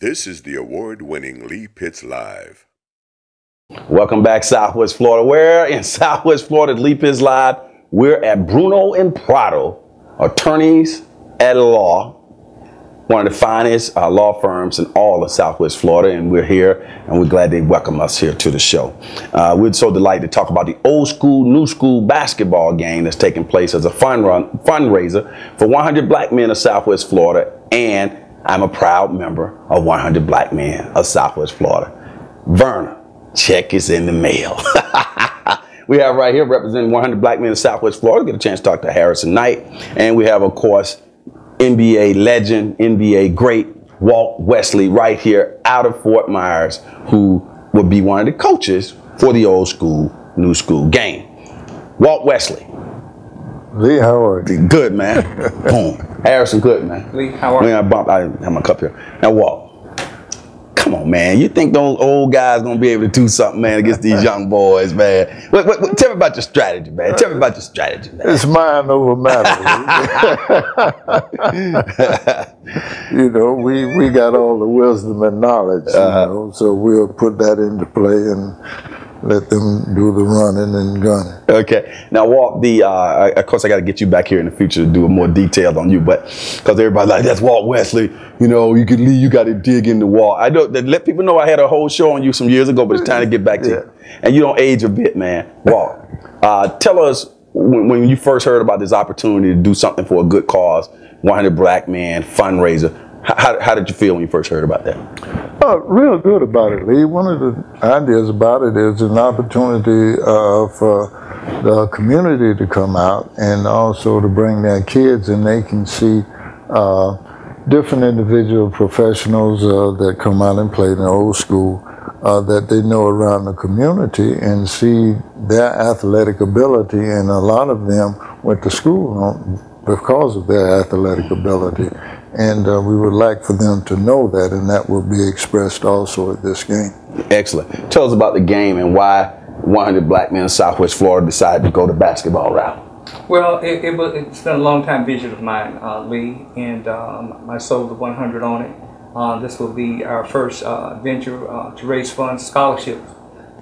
This is the award-winning Lee Pitts Live. Welcome back, Southwest Florida. We're in Southwest Florida, Lee Pitts Live. We're at Bruno and Prado, attorneys at law, one of the finest law firms in all of Southwest Florida, and we're here, and we're glad they welcome us here to the show. We're so delighted to talk about the old school, new school basketball game that's taking place as a fundraiser for 100 black men of Southwest Florida, and I'm a proud member of 100 Black Men of Southwest Florida. Verna, check is in the mail. We have right here representing 100 Black Men of Southwest Florida. Get a chance to talk to Harrison Knight. And we have, of course, NBA legend, NBA great, Walt Wesley right here out of Fort Myers, who will be one of the coaches for the old school, new school game. Walt Wesley. Lee, how are you? Good, man. Boom. Harrison, good, man. Lee, how are you? I have my cup here. Now, Walt, come on, man. You think those old guys going to be able to do something, man, against these young boys, man? Tell me about your strategy, man. Tell me about your strategy, man. It's mind over matter. You know, we got all the wisdom and knowledge, you know, so we'll put that into play and let them do the running and gunning. Okay. Now, Walt, of course, I got to get you back here in the future to do a more detailed on you, but because everybody's like, that's Walt Wesley. You know, you could leave, you got to dig into Walt. I don't let people know I had a whole show on you some years ago, but it's time to get back to you. And you don't age a bit, man. Walt, tell us when you first heard about this opportunity to do something for a good cause, 100 Black Men fundraiser. How did you feel when you first heard about that? Real good about it, Lee. One of the ideas about it is an opportunity for the community to come out and also to bring their kids, and they can see different individual professionals that come out and play in the old school that they know around the community and see their athletic ability, and a lot of them went to school because of their athletic ability. And we would like for them to know that, and that will be expressed also at this game. Excellent. Tell us about the game and why 100 Black Men in Southwest Florida decided to go the basketball route. Well, it's been a long time vision of mine, Lee, and I sold the 100 on it. This will be our first venture to raise funds, scholarships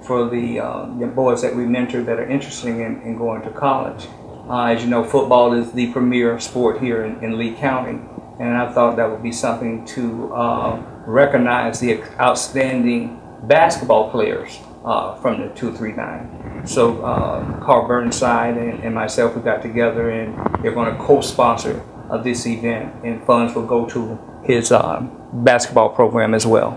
for the boys that we mentor that are interested in going to college. As you know, football is the premier sport here in Lee County. And I thought that would be something to recognize the outstanding basketball players from the 239. So Carl Burnside and myself, we got together, and they're going to co-sponsor this event, and funds will go to his basketball program as well.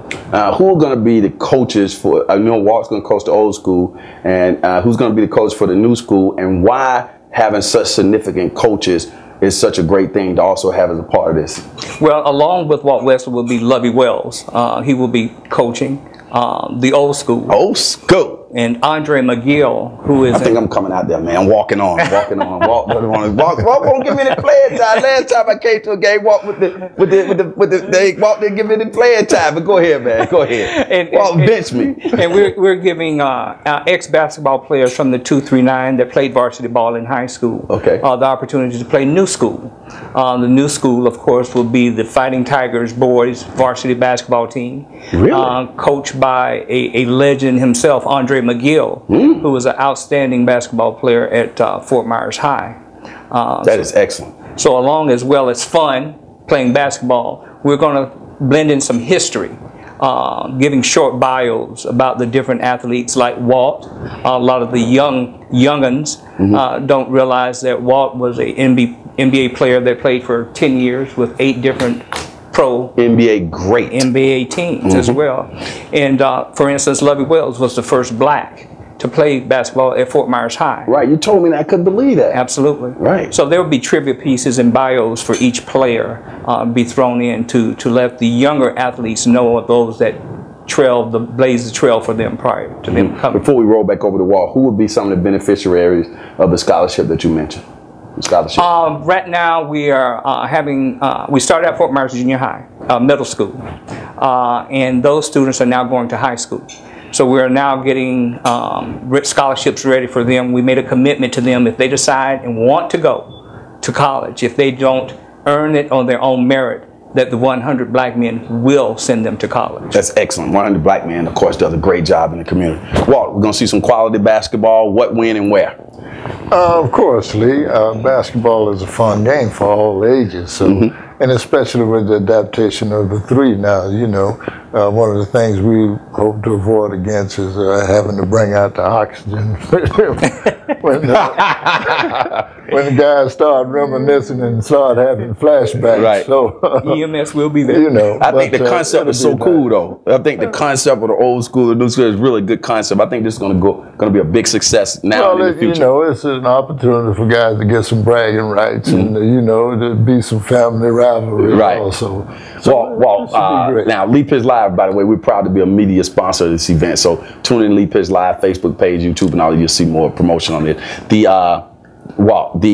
Who are going to be the coaches for, I know Walt's going to coach the old school, and who's going to be the coach for the new school, and why having such significant coaches is such a great thing to also have as a part of this? Well, along with Walt Wesley will be Lovey Wells. He will be coaching the old school. Old school. And Andre McGill, who is... I think I'm coming out there, man. Walking on. Walt won't give me the playing time. Last time I came to a game, Walt Walt didn't give me the playing time. But go ahead, man. Go ahead. Walt bench me. And we're giving our ex-basketball players from the 239 that played varsity ball in high school the opportunity to play new school. The new school, of course, will be the Fighting Tigers boys varsity basketball team. Really? Coached by a legend himself, Andre McGill, who was an outstanding basketball player at Fort Myers High. That is excellent. So along as well as fun, playing basketball, we're going to blend in some history, giving short bios about the different athletes like Walt. A lot of the young'uns don't realize that Walt was an NBA player that played for 10 years with 8 different pro NBA teams as well. And for instance, Lovey Wells was the first black to play basketball at Fort Myers High. Right, you told me that. I couldn't believe that. Absolutely. Right. So there will be trivia pieces and bios for each player be thrown in to let the younger athletes know of those that blaze the trail for them prior to them coming. Before we roll back over the wall, who would be some of the beneficiaries of the scholarship that you mentioned? Scholarship? Right now we are having, we started at Fort Myers Junior High, middle school, and those students are now going to high school. So we're now getting scholarships ready for them. We made a commitment to them if they decide and want to go to college, if they don't earn it on their own merit, that the 100 black men will send them to college. That's excellent. 100 Black Men, of course, does a great job in the community. Walt, we're going to see some quality basketball. What, when, and where? Of course, Lee. Basketball is a fun game for all ages. So, and especially with the adaptation of the three now, you know, one of the things we hope to avoid against is having to bring out the oxygen when the guys start reminiscing and start having flashbacks. Right. So EMS will be there. you know, I think the concept is so cool, though. I think the concept of the old school and new school is really a good concept. I think this is going to be a big success now and in the future. You know, it's an opportunity for guys to get some bragging rights and, you know, to be some family rivalry also. So Walt, now Lee Pitts Live, by the way, we're proud to be a media sponsor of this event. So tune in Lee Pitts Live, Facebook page, YouTube, and all. You'll see more promotion on it. Walt,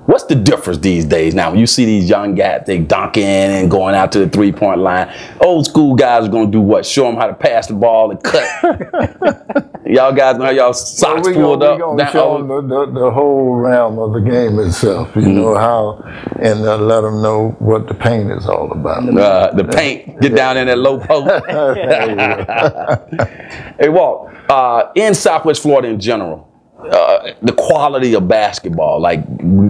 what's the difference these days now? When you see these young guys, they dunking and going out to the three-point line. Old school guys are going to do what? Show them how to pass the ball and cut. Y'all guys going to have y'all socks pulled up. We're going to show them the whole realm of the game itself, you know, how, and let them know what the paint is all about. The paint, get down in that low post. Hey, Walt, in Southwest Florida in general, the quality of basketball, like,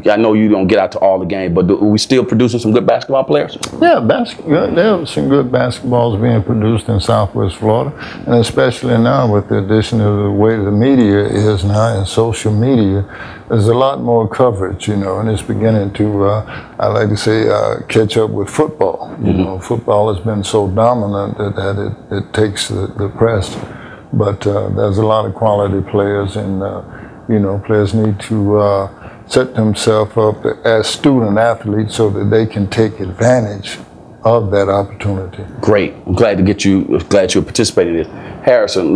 I know you don't get out to all the games, but are we still producing some good basketball players? Yeah, there are some good basketballs being produced in Southwest Florida, and especially now with the addition of the way the media is now and social media, there's a lot more coverage, you know, and it's beginning to, I like to say, catch up with football. You know, football has been so dominant that it takes the press, but there's a lot of quality players, and you know, players need to set themselves up as student athletes so that they can take advantage of that opportunity. Great. I'm glad to get you. Glad you participated in this. Harrison,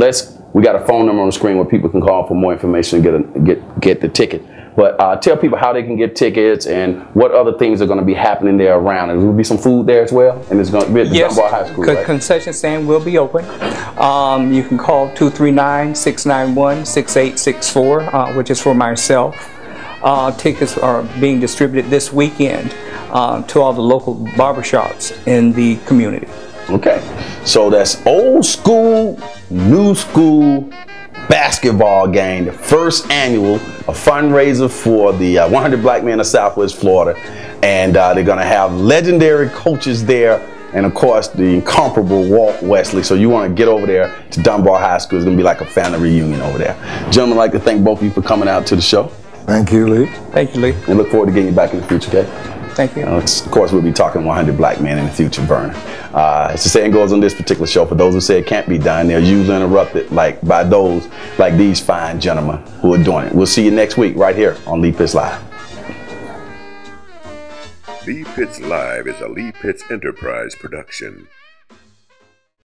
we got a phone number on the screen where people can call for more information and get the ticket. But tell people how they can get tickets and what other things are going to be happening there around. There will be some food there as well, and it's going to be at the Dunbar High School. Right? Concession stand will be open. You can call 239-691-6864, which is for myself. Tickets are being distributed this weekend to all the local barbershops in the community. Okay, so that's old school, new school basketball game, the first annual, a fundraiser for the 100 Black Men of Southwest Florida, and they're going to have legendary coaches there, and of course the incomparable Walt Wesley. So you want to get over there to Dunbar High School. It's going to be like a family reunion over there. Gentlemen, I'd like to thank both of you for coming out to the show. Thank you, Lee. Thank you, Lee. And look forward to getting you back in the future, okay? Thank you. Of course, we'll be talking 100 Black Men in the future, Vernon. As the saying goes on this particular show, for those who say it can't be done, they're usually interrupted by those like these fine gentlemen who are doing it. We'll see you next week right here on Lee Pitts Live. Lee Pitts Live is a Lee Pitts Enterprise production.